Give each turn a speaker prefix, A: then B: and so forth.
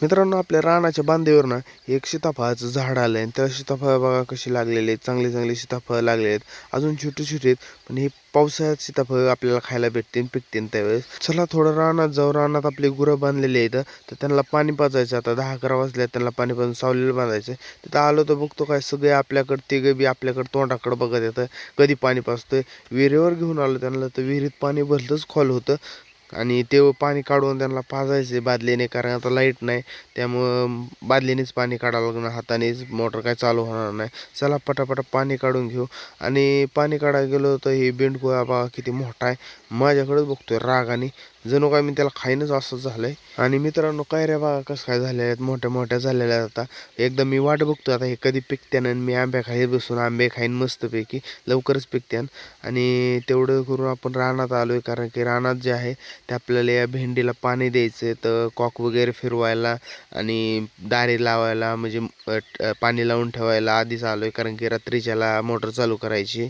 A: मित्रांनो, आपल्या रानाच्या बांधेवर ना एक सीताफळाचं झाड आलंय आणि त्या सीताफळ बघा कशी लागलेली आहेत. चांगली चांगली सीताफळ लागलेली आहेत. अजून छोटे छोटे आहेत, पण हे पावसाळ्यात सीताफळ आपल्याला खायला भेटतील, पिकतील त्यावेळेस. चला थोडं रानात जाऊ. रानात आपली गुरं बांधलेली आहेत, तर त्यांना पाणी पाजायचं. आता 10-11 वाजले, त्यांना पाणी पाजून सावलीला बांधायचं. तिथं आलो तर बघतो काय सगळे आपल्याकडे तिघे बी आपल्याकडे तोंडाकडे बघत येतं, कधी पाणी पाजतोय. विहिरीवर घेऊन आलो त्यांना, तर विहिरीत पाणी भलतंच खोल होतं आणि ते पाणी काढून त्यांना पाजायचे बादलीने, कारण आता लाईट नाही. त्यामुळं बादलीनेच पाणी काढावं लागणार, हातानेच. मोटर काय चालू होणार नाही. चला पटापटा पाणी काढून घेऊ. आणि पाणी काढायला गेलो तर हे बेंडकुळा बघा किती मोठा आहे. माझ्याकडेच बघतोय रागाने, जणू काय मी त्याला खाईनच असं झालंय. आणि मित्रांनो, काय रे बघा कसं काय झालेल्या आहेत, मोठ्या मोठ्या झालेल्या आहेत. आता एकदम मी वाट बघतो आता हे कधी पिकत्यान आणि मी आंब्या खाई बसून आंबे खाईन मस्तपैकी, लवकरच पिकत्यान. आणि तेवढं करून आपण रानात आलोय, कारण की रानात जे आहे ते आपल्याला या भेंडीला पाणी द्यायचं. तर कॉक वगैरे फिरवायला आणि दारे लावायला, म्हणजे पाणी लावून ठेवायला आधीच आलोय, कारण की रात्रीच्याला मोटर चालू करायची.